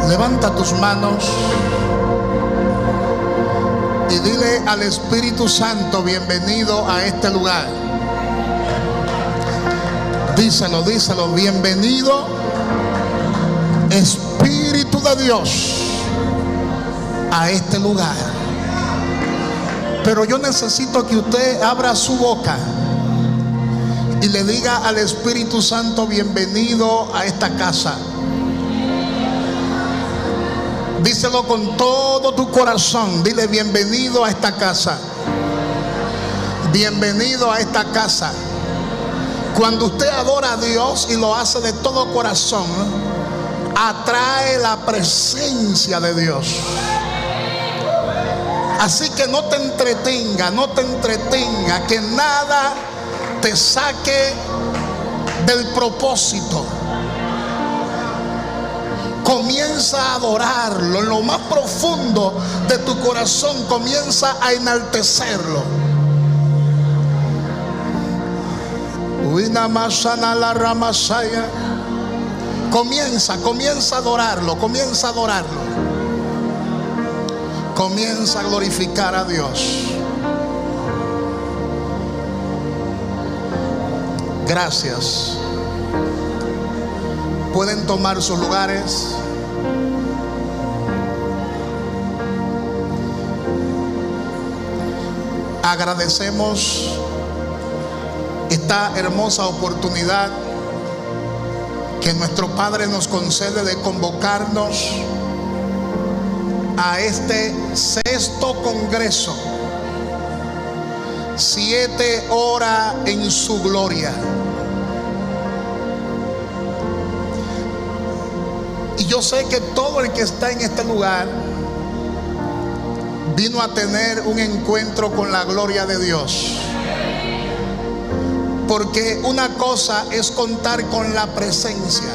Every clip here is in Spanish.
Levanta tus manos y dile al Espíritu Santo: bienvenido a este lugar. Díselo, díselo: bienvenido, Espíritu de Dios, a este lugar. Pero yo necesito que usted abra su boca y le diga al Espíritu Santo: bienvenido a esta casa. Díselo con todo tu corazón. Dile: bienvenido a esta casa. Bienvenido a esta casa. Cuando usted adora a Dios y lo hace de todo corazón, atrae la presencia de Dios. Así que no te entretenga, no te entretenga, que nada te saque del propósito. Comienza a adorarlo en lo más profundo de tu corazón. Comienza a enaltecerlo. Comienza a adorarlo. Comienza a adorarlo. Comienza a glorificar a Dios. Gracias. Pueden tomar sus lugares. Agradecemos esta hermosa oportunidad que nuestro Padre nos concede de convocarnos a este 6º congreso, 7 horas en su gloria. Y yo sé que todo el que está en este lugar vino a tener un encuentro con la gloria de Dios. Porque una cosa es contar con la presencia,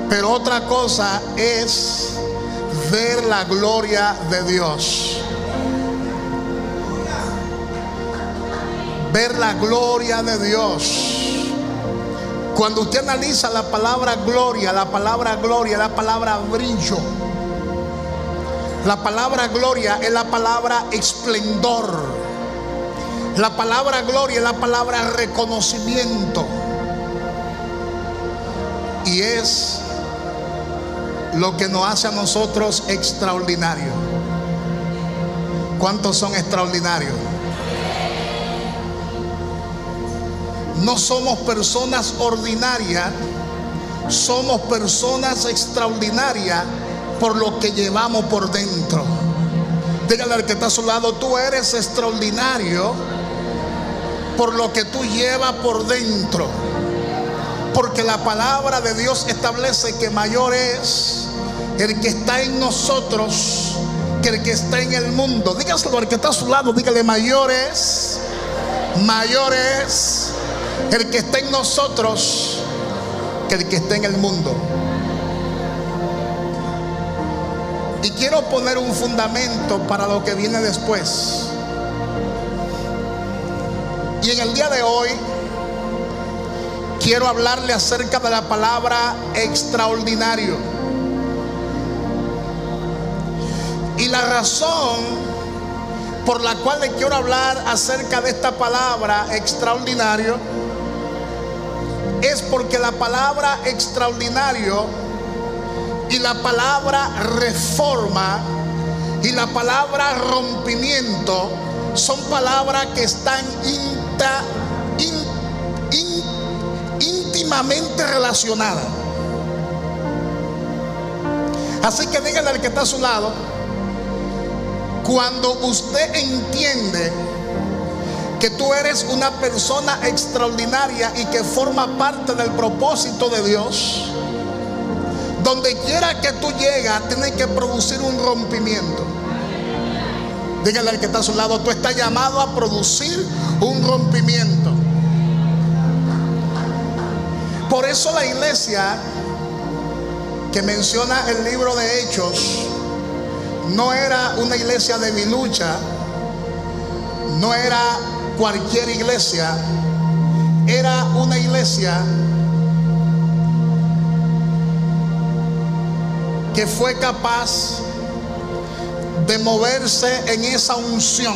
pero otra cosa es ver la gloria de Dios. Ver la gloria de Dios. Cuando usted analiza la palabra gloria, la palabra brillo. La palabra gloria es la palabra esplendor. La palabra gloria es la palabra reconocimiento. Y es lo que nos hace a nosotros extraordinarios. ¿Cuántos son extraordinarios? No somos personas ordinarias, somos personas extraordinarias por lo que llevamos por dentro. Dígale al que está a su lado: tú eres extraordinario por lo que tú llevas por dentro. Porque la palabra de Dios establece que mayor es el que está en nosotros que el que está en el mundo. Dígaselo al que está a su lado, dígale: mayor es el que está en nosotros que el que está en el mundo. Y quiero poner un fundamento para lo que viene después. Y en el día de hoy quiero hablarle acerca de la palabra extraordinario. Y la razón por la cual le quiero hablar acerca de esta palabra extraordinario es porque la palabra extraordinario y la palabra reforma y la palabra rompimiento son palabras que están íntimamente relacionadas. Así que dígale al que está a su lado: cuando usted entiende que tú eres una persona extraordinaria y que forma parte del propósito de Dios, donde quiera que tú llegas, tienes que producir un rompimiento. Dígale al que está a su lado: tú estás llamado a producir un rompimiento. Por eso la iglesia que menciona el libro de Hechos no era una iglesia debilucha, no era cualquier iglesia, era una iglesia que fue capaz de moverse en esa unción.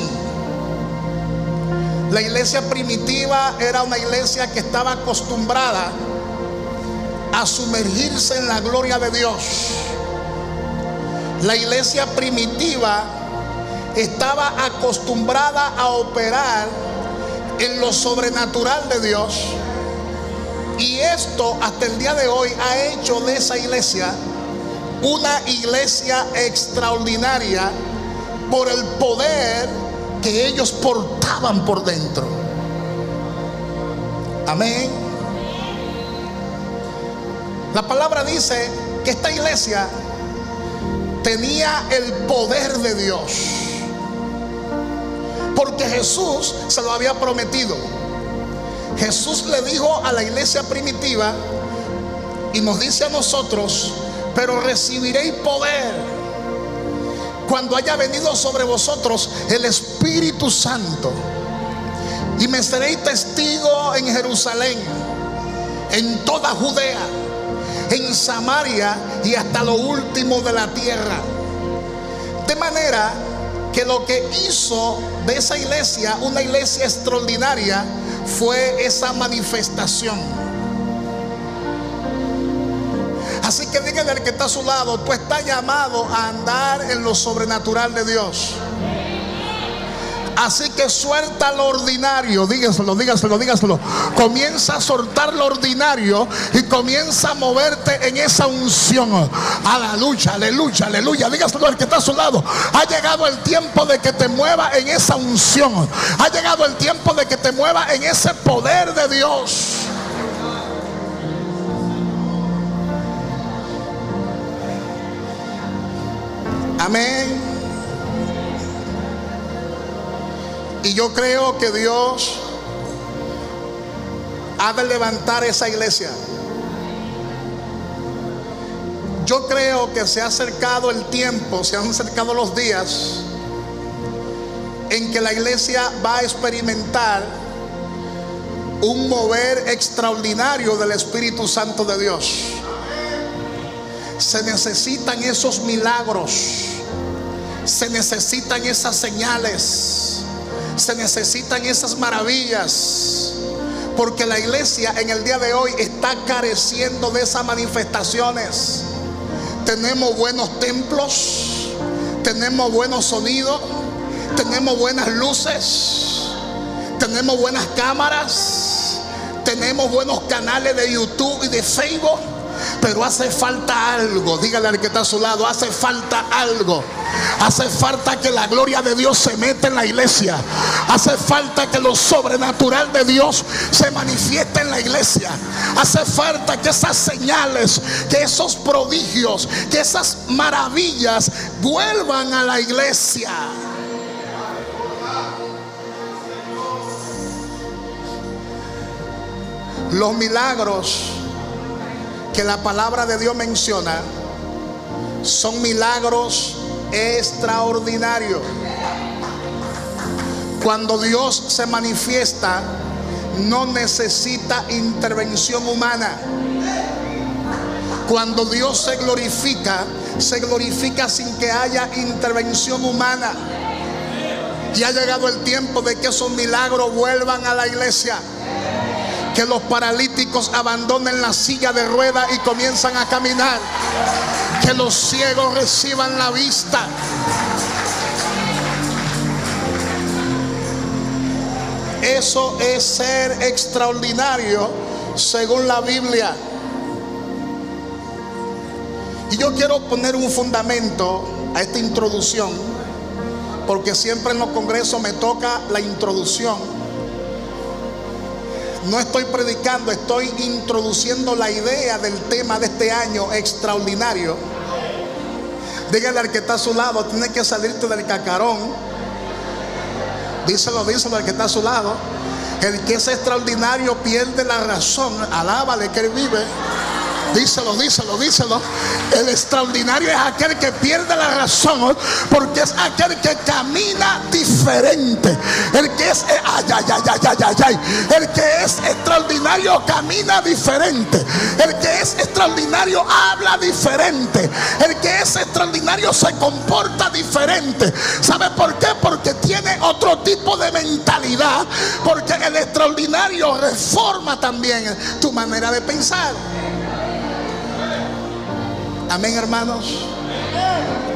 La iglesia primitiva era una iglesia que estaba acostumbrada a sumergirse en la gloria de Dios. La iglesia primitiva estaba acostumbrada a operar en lo sobrenatural de Dios, y esto hasta el día de hoy ha hecho de esa iglesia una iglesia extraordinaria por el poder que ellos portaban por dentro. Amén. La palabra dice que esta iglesia tenía el poder de Dios, porque Jesús se lo había prometido. Jesús le dijo a la iglesia primitiva y nos dice a nosotros: pero recibiréis poder cuando haya venido sobre vosotros el Espíritu Santo, y me seréis testigo en Jerusalén, en toda Judea, en Samaria y hasta lo último de la tierra. De manera que lo que hizo de esa iglesia una iglesia extraordinaria fue esa manifestación. Así que dígale al que está a su lado: tú estás llamado a andar en lo sobrenatural de Dios. Así que suelta lo ordinario. Dígaselo, dígaselo, dígaselo. Comienza a soltar lo ordinario y comienza a moverte en esa unción. Aleluya, aleluya, aleluya. Dígaselo al que está a su lado: ha llegado el tiempo de que te mueva en esa unción. Ha llegado el tiempo de que te mueva en ese poder de Dios. Amén. Y yo creo que Dios ha de levantar esa iglesia. Yo creo que se ha acercado el tiempo, se han acercado los días en que la iglesia va a experimentar un mover extraordinario del Espíritu Santo de Dios. Se necesitan esos milagros, se necesitan esas señales, se necesitan esas maravillas, porque la iglesia en el día de hoy está careciendo de esas manifestaciones. Tenemos buenos templos, tenemos buenos sonidos, tenemos buenas luces, tenemos buenas cámaras, tenemos buenos canales de YouTube y de Facebook, pero hace falta algo. Dígale al que está a su lado: hace falta algo. Hace falta que la gloria de Dios se meta en la iglesia. Hace falta que lo sobrenatural de Dios se manifieste en la iglesia. Hace falta que esas señales, que esos prodigios, que esas maravillas vuelvan a la iglesia. Los milagros que la palabra de Dios menciona son milagros extraordinarios. Cuando Dios se manifiesta, no necesita intervención humana. Cuando Dios se glorifica sin que haya intervención humana. Y ha llegado el tiempo de que esos milagros vuelvan a la iglesia. Que los paralíticos abandonen la silla de ruedas y comienzan a caminar. Que los ciegos reciban la vista. Eso es ser extraordinario según la Biblia. Y yo quiero poner un fundamento a esta introducción, porque siempre en los congresos me toca la introducción. No estoy predicando, estoy introduciendo la idea del tema de este año extraordinario. Dígale al que está a su lado: tienes que salirte del cacarón. Díselo, díselo al que está a su lado: el que es extraordinario pierde la razón. Alábale que él vive. Díselo, díselo, díselo. El extraordinario es aquel que pierde la razón, porque es aquel que camina diferente. El que es el que es extraordinario camina diferente. El que es extraordinario habla diferente. El que es extraordinario se comporta diferente. ¿Sabe por qué? Porque tiene otro tipo de mentalidad. Porque el extraordinario reforma también tu manera de pensar. Amén, hermanos.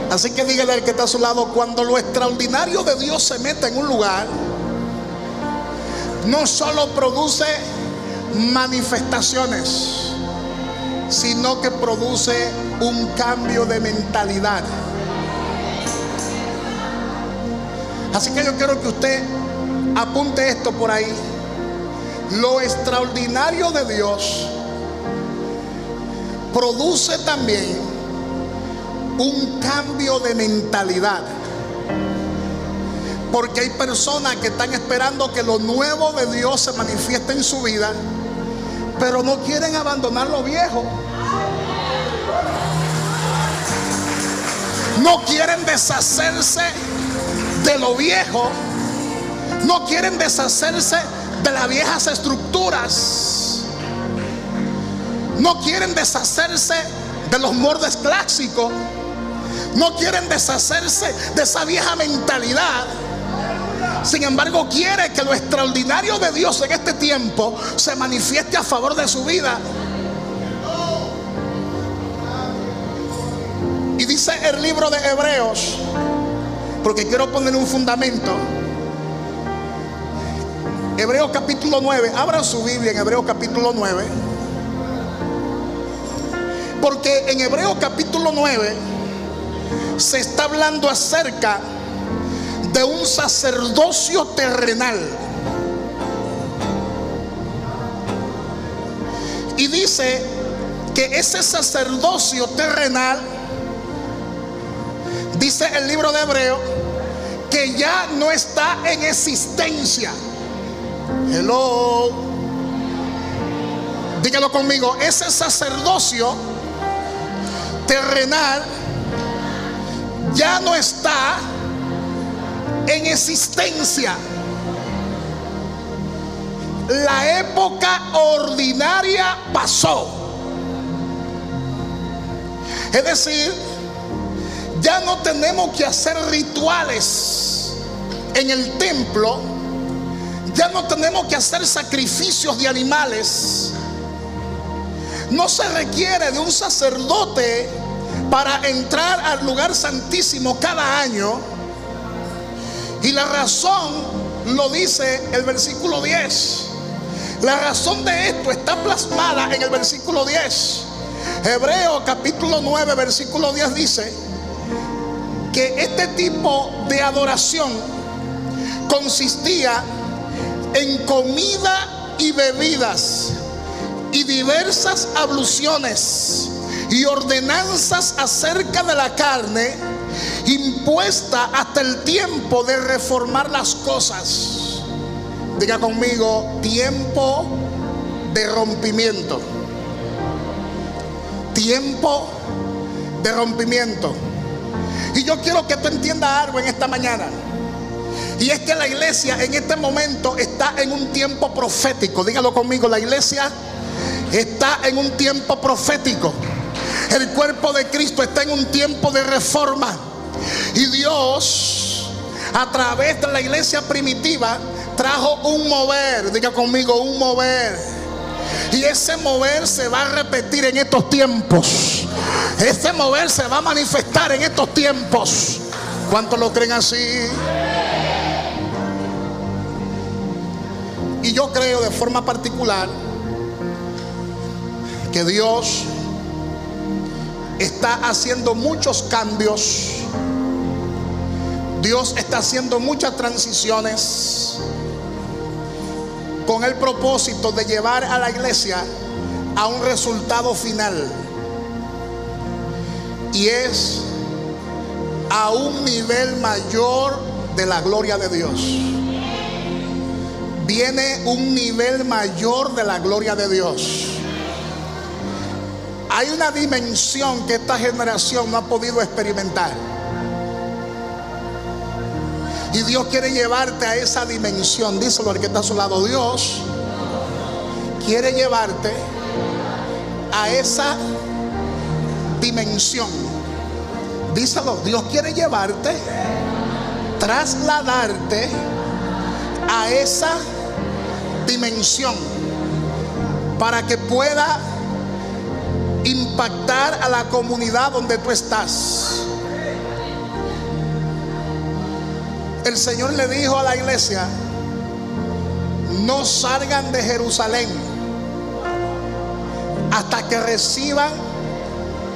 Así que dígale al que está a su lado: cuando lo extraordinario de Dios se mete en un lugar, no solo produce manifestaciones, sino que produce un cambio de mentalidad. Así que yo quiero que usted apunte esto por ahí. Lo extraordinario de Dios produce también un cambio de mentalidad. Porque hay personas que están esperando que lo nuevo de Dios se manifieste en su vida, pero no quieren abandonar lo viejo. No quieren deshacerse de lo viejo. No quieren deshacerse de las viejas estructuras. No quieren deshacerse de los moldes clásicos. No quieren deshacerse de esa vieja mentalidad. Sin embargo, quiere que lo extraordinario de Dios en este tiempo se manifieste a favor de su vida. Y dice el libro de Hebreos, porque quiero poner un fundamento. Hebreos capítulo 9. Abran su Biblia en Hebreos capítulo 9. Porque en Hebreos capítulo 9 se está hablando acerca de un sacerdocio terrenal. Y dice que ese sacerdocio terrenal, dice el libro de Hebreos, que ya no está en existencia. Hello. Dígalo conmigo. Ese sacerdocio terrenal ya no está en existencia. La época ordinaria pasó. Es decir, ya no tenemos que hacer rituales en el templo. Ya no tenemos que hacer sacrificios de animales. No se requiere de un sacerdote para entrar al lugar santísimo cada año. Y la razón lo dice el versículo 10. La razón de esto está plasmada en el versículo 10. Hebreos capítulo 9 versículo 10 dice que este tipo de adoración consistía en comida y bebidas y diversas abluciones y ordenanzas acerca de la carne, impuesta hasta el tiempo de reformar las cosas. Diga conmigo: tiempo de rompimiento. Tiempo de rompimiento. Y yo quiero que tú entiendas algo en esta mañana. Y es que la iglesia en este momento está en un tiempo profético. Dígalo conmigo: la iglesia está en un tiempo profético. El cuerpo de Cristo está en un tiempo de reforma. Y Dios, a través de la iglesia primitiva, trajo un mover. Diga conmigo: un mover. Y ese mover se va a repetir en estos tiempos. Ese mover se va a manifestar en estos tiempos. ¿Cuántos lo creen así? Y yo creo de forma particular que Dios está haciendo muchos cambios. Dios está haciendo muchas transiciones con el propósito de llevar a la iglesia a un resultado final. Y es a un nivel mayor de la gloria de Dios. Viene un nivel mayor de la gloria de Dios. Hay una dimensión que esta generación no ha podido experimentar. Y Dios quiere llevarte a esa dimensión. Díselo al que está a su lado. Dios quiere llevarte a esa dimensión. Díselo. Dios quiere llevarte, trasladarte a esa dimensión para que pueda impactar a la comunidad donde tú estás. El Señor le dijo a la iglesia: no salgan de Jerusalén hasta que reciban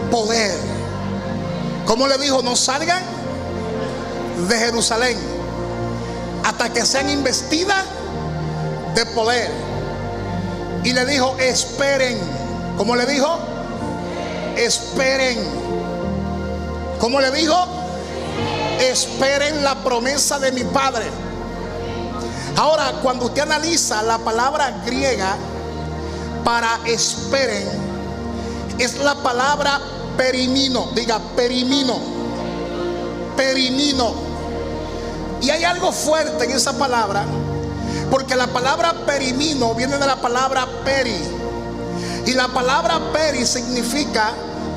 poder. ¿Cómo le dijo? No salgan de Jerusalén hasta que sean investidas de poder. Y le dijo: esperen. ¿Cómo le dijo? Esperen. ¿Cómo le dijo? Esperen la promesa de mi Padre. Ahora, cuando usted analiza la palabra griega para esperen, es la palabra perimino. Diga perimino. Perimino. Y hay algo fuerte en esa palabra, porque la palabra perimino viene de la palabra peri. Y la palabra peri significa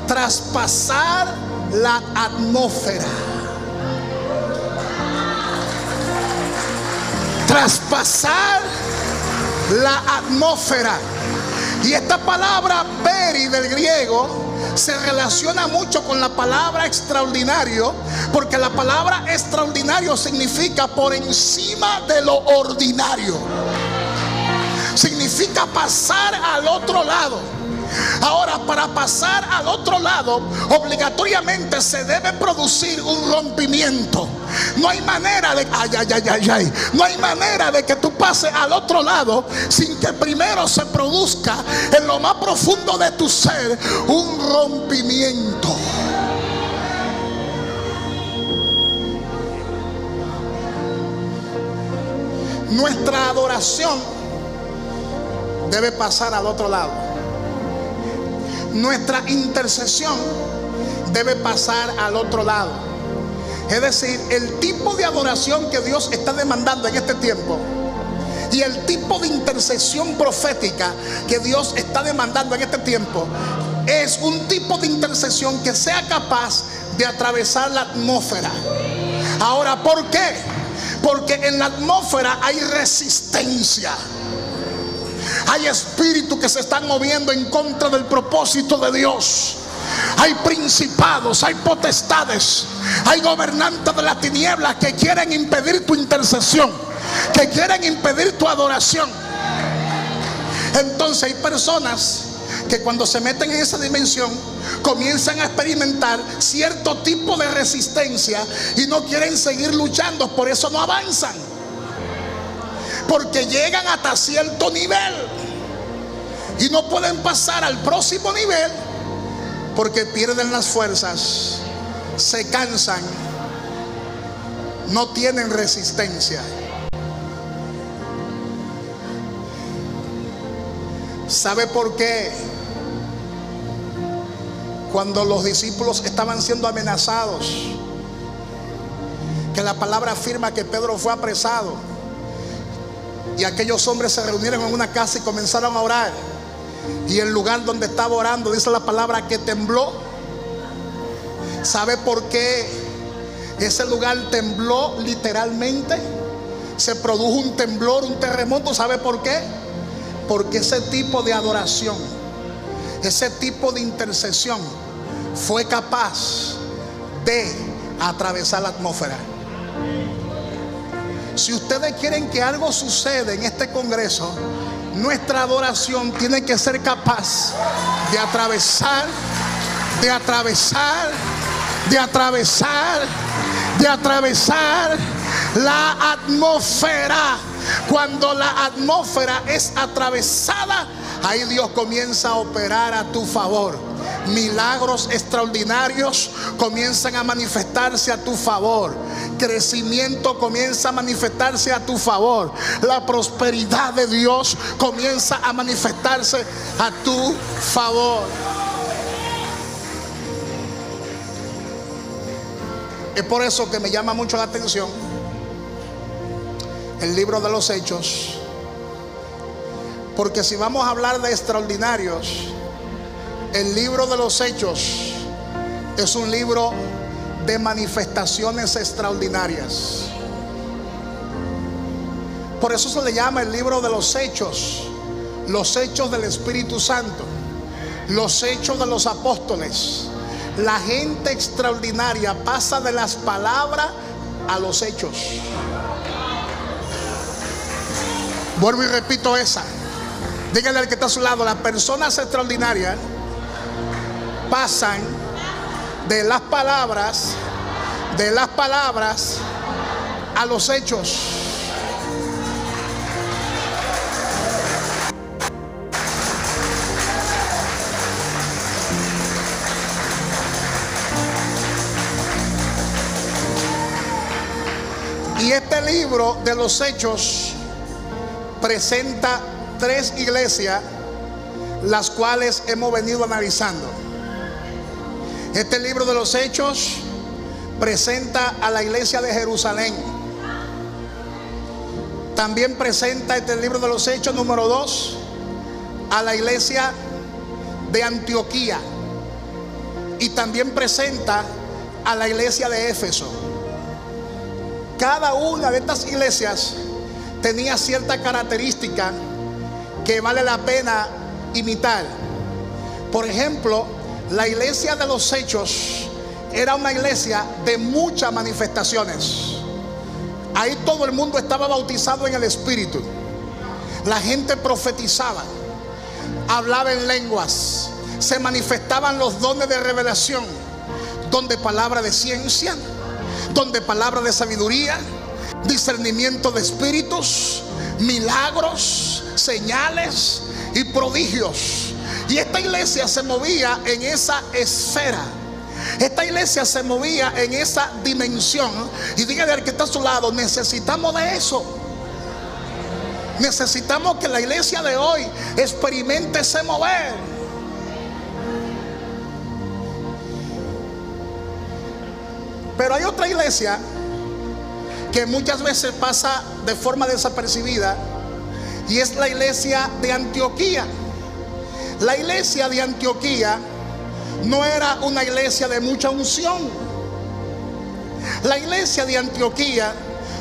traspasar la atmósfera. Traspasar la atmósfera. Y esta palabra peri del griego se relaciona mucho con la palabra extraordinario, porque la palabra extraordinario significa por encima de lo ordinario. Significa pasar al otro lado. Ahora, para pasar al otro lado, obligatoriamente se debe producir un rompimiento. No hay manera de no hay manera de que tú pases al otro lado sin que primero se produzca en lo más profundo de tu ser un rompimiento. Nuestra adoración debe pasar al otro lado. Nuestra intercesión debe pasar al otro lado. Es decir, el tipo de adoración que Dios está demandando en este tiempo y el tipo de intercesión profética que Dios está demandando en este tiempo es un tipo de intercesión que sea capaz de atravesar la atmósfera. Ahora, ¿por qué? Porque en la atmósfera hay resistencia. Hay espíritus que se están moviendo en contra del propósito de Dios. Hay principados, hay potestades, hay gobernantes de las tinieblas que quieren impedir tu intercesión, que quieren impedir tu adoración. Entonces hay personas que cuando se meten en esa dimensión comienzan a experimentar cierto tipo de resistencia y no quieren seguir luchando, por eso no avanzan. Porque llegan hasta cierto nivel y no pueden pasar al próximo nivel porque pierden las fuerzas, se cansan, no tienen resistencia. ¿Sabe por qué? Cuando los discípulos estaban siendo amenazados, que la palabra afirma que Pedro fue apresado, y aquellos hombres se reunieron en una casa y comenzaron a orar, y el lugar donde estaba orando, dice la palabra que tembló. ¿Sabe por qué ese lugar tembló literalmente? Se produjo un temblor, un terremoto. ¿Sabe por qué? Porque ese tipo de adoración, ese tipo de intercesión fue capaz de atravesar la atmósfera. Si ustedes quieren que algo suceda en este congreso, nuestra adoración tiene que ser capaz de atravesar, de atravesar, de atravesar, de atravesar la atmósfera. Cuando la atmósfera es atravesada, ahí Dios comienza a operar a tu favor. Milagros extraordinarios comienzan a manifestarse a tu favor. Crecimiento comienza a manifestarse a tu favor. La prosperidad de Dios comienza a manifestarse a tu favor. Es por eso que me llama mucho la atención el libro de los Hechos, porque si vamos a hablar de extraordinarios, el libro de los Hechos es un libro de manifestaciones extraordinarias. Por eso se le llama el libro de los hechos del Espíritu Santo, los hechos de los apóstoles. La gente extraordinaria pasa de las palabras a los hechos. Vuelvo y repito esa. Díganle al que está a su lado: las personas extraordinarias pasan de las palabras a los hechos. Y este libro de los Hechos presenta 3 iglesias, las cuales hemos venido analizando. Este libro de los Hechos presenta a la iglesia de Jerusalén. También presenta este libro de los Hechos número 2 a la iglesia de Antioquía. Y también presenta a la iglesia de Éfeso. Cada una de estas iglesias tenía cierta característica que vale la pena imitar. Por ejemplo, la iglesia de los Hechos era una iglesia de muchas manifestaciones. Ahí todo el mundo estaba bautizado en el Espíritu. La gente profetizaba, hablaba en lenguas, se manifestaban los dones de revelación, don de palabra de ciencia, don de palabra de sabiduría, discernimiento de espíritus, milagros, señales y prodigios. Y esta iglesia se movía en esa esfera. Esta iglesia se movía en esa dimensión. Y dígale al que está a su lado: necesitamos de eso. Necesitamos que la iglesia de hoy experimente ese mover. Pero hay otra iglesia que muchas veces pasa de forma desapercibida, y es la iglesia de Antioquía. La iglesia de Antioquía no era una iglesia de mucha unción. La iglesia de Antioquía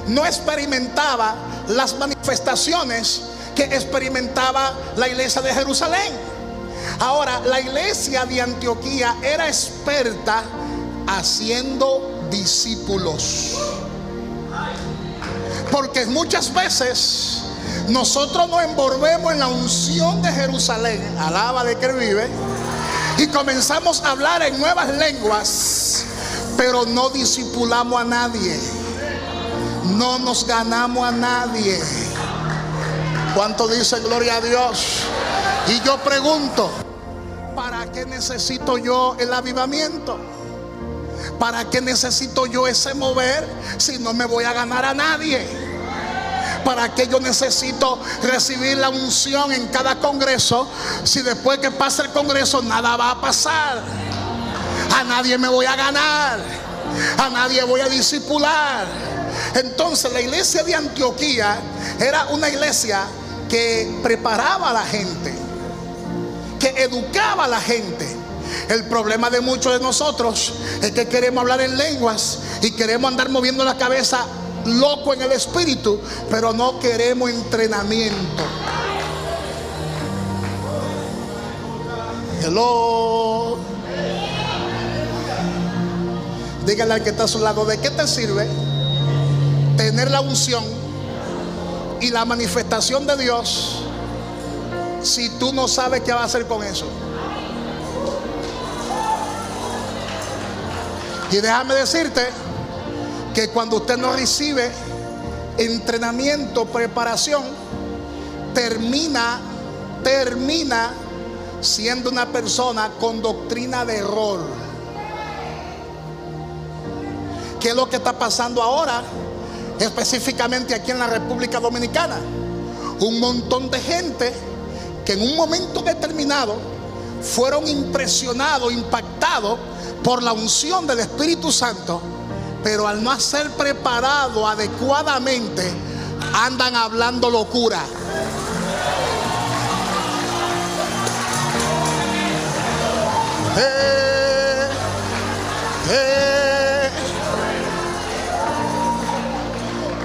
no experimentaba las manifestaciones que experimentaba la iglesia de Jerusalén. Ahora, la iglesia de Antioquía era experta haciendo discípulos. Porque muchas veces nosotros nos envolvemos en la unción de Jerusalén, alaba de que Él vive, y comenzamos a hablar en nuevas lenguas, pero no discipulamos a nadie, no nos ganamos a nadie. ¿Cuánto dice gloria a Dios? Y yo pregunto: ¿para qué necesito yo el avivamiento? ¿Para qué necesito yo ese mover si no me voy a ganar a nadie? ¿Para qué yo necesito recibir la unción en cada congreso si después que pase el congreso nada va a pasar? A nadie me voy a ganar, a nadie voy a discipular. Entonces la iglesia de Antioquía era una iglesia que preparaba a la gente, que educaba a la gente. El problema de muchos de nosotros es que queremos hablar en lenguas y queremos andar moviendo la cabeza loco en el espíritu, pero no queremos entrenamiento. Hello. Dígale al que está a su lado: ¿de qué te sirve tener la unción y la manifestación de Dios si tú no sabes qué va a hacer con eso? Y déjame decirte que cuando usted no recibe entrenamiento, preparación, termina siendo una persona con doctrina de error. ¿Qué es lo que está pasando ahora? Específicamente aquí en la República Dominicana. Un montón de gente que en un momento determinado fueron impresionados, impactados por la unción del Espíritu Santo, pero al no ser preparado adecuadamente, andan hablando locura.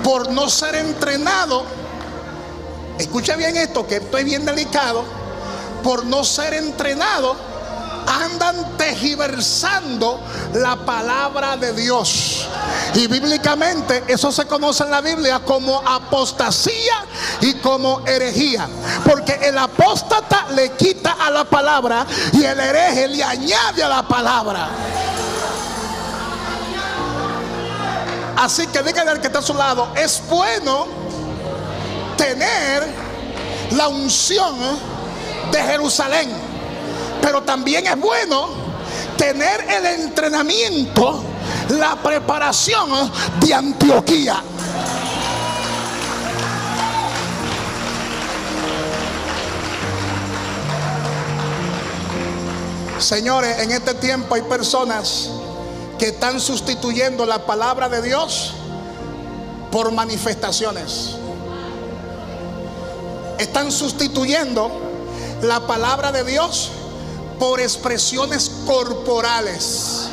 Por no ser entrenado, escucha bien esto, que esto es bien delicado. Por no ser entrenado, andan tergiversando la palabra de Dios. Y bíblicamente eso se conoce en la Biblia como apostasía y como herejía, porque el apóstata le quita a la palabra y el hereje le añade a la palabra. Así que dígale al que está a su lado: es bueno tener la unción de Jerusalén, pero también es bueno tener el entrenamiento, la preparación de Antioquía. Señores, en este tiempo hay personas que están sustituyendo la palabra de Dios por manifestaciones. Están sustituyendo la palabra de Dios por expresiones corporales.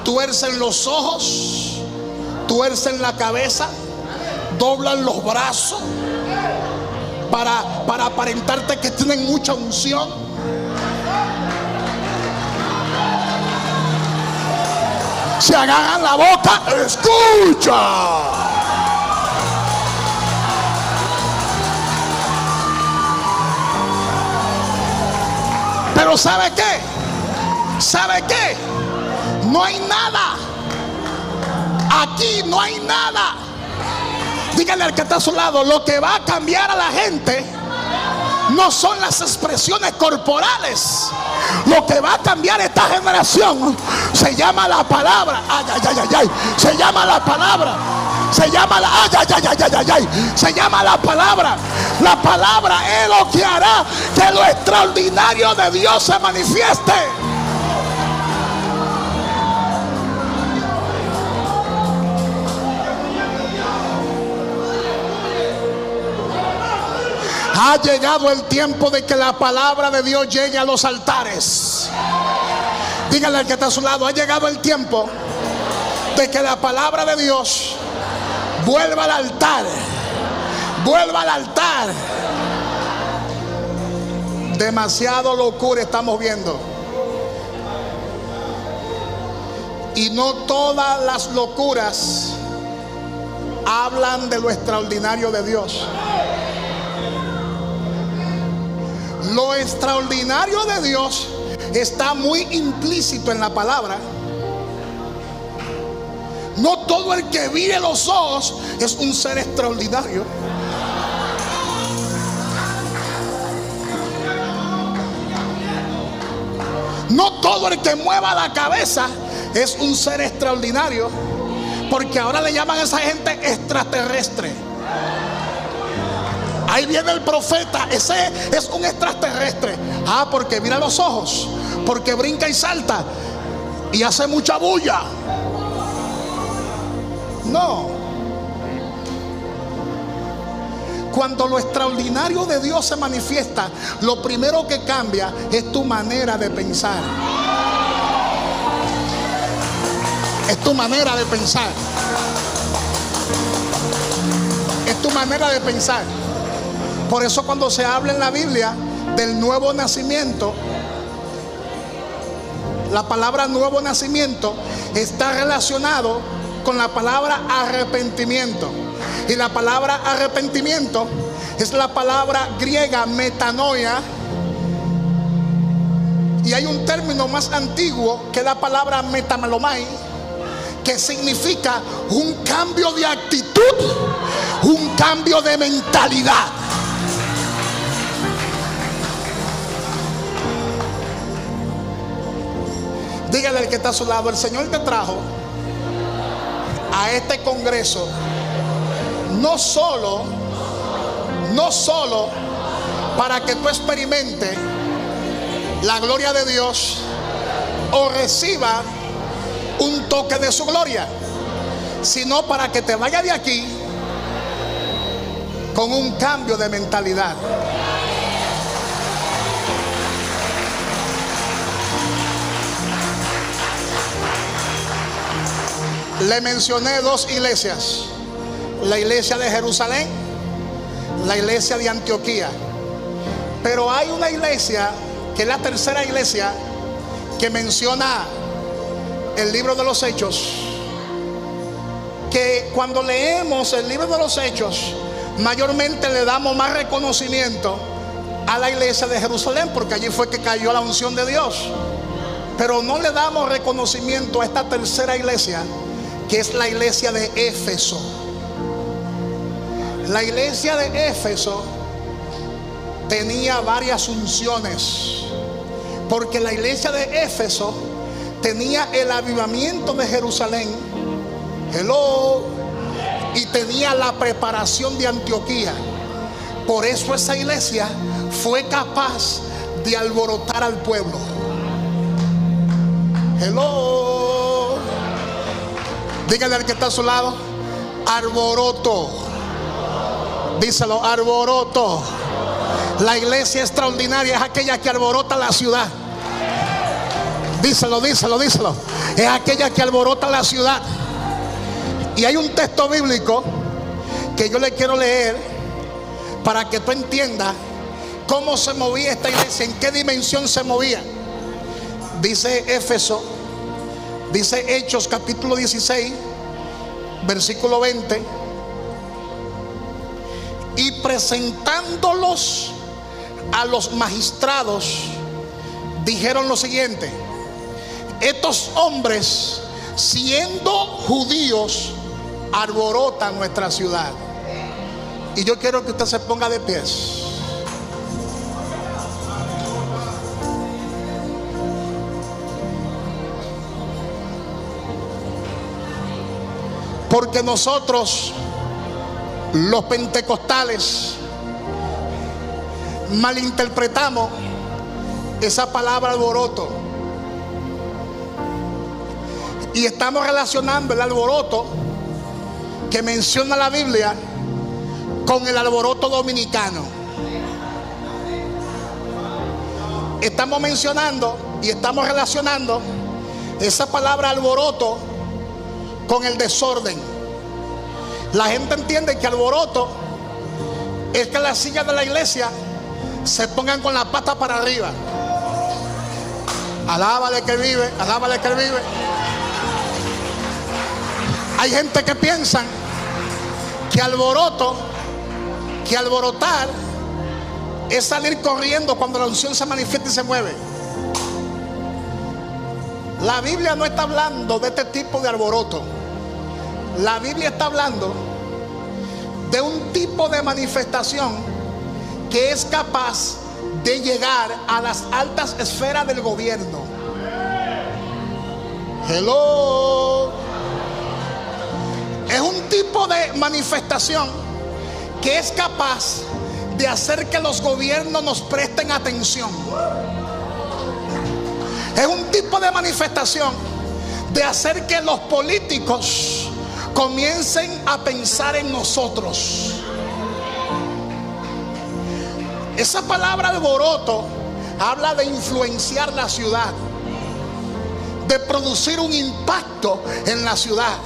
Tuercen los ojos, tuercen la cabeza, doblan los brazos para aparentarte que tienen mucha unción. Se agarran la boca. Escucha. Pero ¿sabe qué? ¿Sabe qué? No hay nada. Aquí no hay nada. Dígale al que está a su lado: lo que va a cambiar a la gente no son las expresiones corporales. Lo que va a cambiar esta generación se llama la palabra. Ay, ay, ay, ay, ay. Se llama la palabra. Se llama la, ay, ay, ay, ay, ay, ay. Se llama la palabra. La palabra es lo que hará que lo extraordinario de Dios se manifieste. Ha llegado el tiempo de que la palabra de Dios llegue a los altares. Dígale al que está a su lado: ha llegado el tiempo de que la palabra de Dios vuelva al altar. Vuelva al altar. Demasiado locura estamos viendo. Y no todas las locuras hablan de lo extraordinario de Dios. Lo extraordinario de Dios está muy implícito en la palabra. No todo el que mire los ojos es un ser extraordinario. No todo el que mueva la cabeza es un ser extraordinario, porque ahora le llaman a esa gente extraterrestre. Ahí viene el profeta, ese es un extraterrestre. Ah, porque mira los ojos, porque brinca y salta y hace mucha bulla. No. Cuando lo extraordinario de Dios se manifiesta, lo primero que cambia es tu manera de pensar. Es tu manera de pensar. Es tu manera de pensar. Por eso cuando se habla en la Biblia del nuevo nacimiento, la palabra nuevo nacimiento está relacionado con la palabra arrepentimiento. Y la palabra arrepentimiento es la palabra griega metanoia. Y hay un término más antiguo que es la palabra metamelomai, que significa un cambio de actitud, un cambio de mentalidad. Dígale al que está a su lado: el Señor te trajo a este congreso no solo para que tú experimentes la gloria de Dios o reciba un toque de su gloria. sino para que te vayas de aquí con un cambio de mentalidad. Le mencioné dos iglesias: la iglesia de Jerusalén, la iglesia de Antioquía. Pero hay una iglesia que es la tercera iglesia que menciona el libro de los Hechos, que cuando leemos el libro de los Hechos mayormente le damos más reconocimiento a la iglesia de Jerusalén, porque allí fue que cayó la unción de Dios. Pero no le damos reconocimiento a esta tercera iglesia, que es la iglesia de Éfeso. La iglesia de Éfeso tenía varias unciones, porque la iglesia de Éfeso tenía el avivamiento de Jerusalén, y tenía la preparación de Antioquía. Por eso esa iglesia fue capaz de alborotar al pueblo. Dígale al que está a su lado: arboroto. Díselo: arboroto. La iglesia extraordinaria es aquella que alborota la ciudad. Díselo, díselo, díselo. Es aquella que alborota la ciudad. Y hay un texto bíblico que yo le quiero leer para que tú entiendas cómo se movía esta iglesia, en qué dimensión se movía. Dice Éfeso, dice Hechos capítulo 16 versículo 20: y presentándolos a los magistrados, dijeron lo siguiente: estos hombres, siendo judíos, alborotan nuestra ciudad. Y yo quiero que usted se ponga de pies. Porque nosotros, los pentecostales, malinterpretamos esa palabra alboroto y estamos relacionando el alboroto que menciona la Biblia con el alboroto dominicano. Estamos mencionando y estamos relacionando esa palabra alboroto con el desorden. La gente entiende que alboroto es que las sillas de la iglesia se pongan con la pata para arriba. Alábale que vive, alábale que vive. Hay gente que piensa que alboroto, que alborotar es salir corriendo cuando la unción se manifiesta y se mueve. La Biblia no está hablando de este tipo de alboroto. La Biblia está hablando de un tipo de manifestación que es capaz de llegar a las altas esferas del gobierno. Es un tipo de manifestación que es capaz de hacer que los gobiernos nos presten atención. Es un tipo de manifestación de hacer que los políticos comiencen a pensar en nosotros. Esa palabra alboroto habla de influenciar la ciudad, de producir un impacto en la ciudad.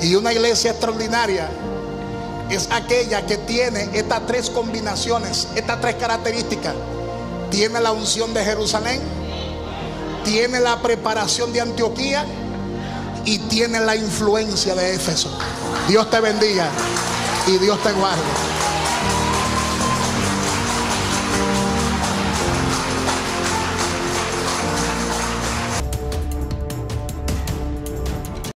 Y una iglesia extraordinaria es aquella que tiene estas tres combinaciones, estas tres características. Tiene la unción de Jerusalén, tiene la preparación de Antioquía y tiene la influencia de Éfeso. Dios te bendiga y Dios te guarde.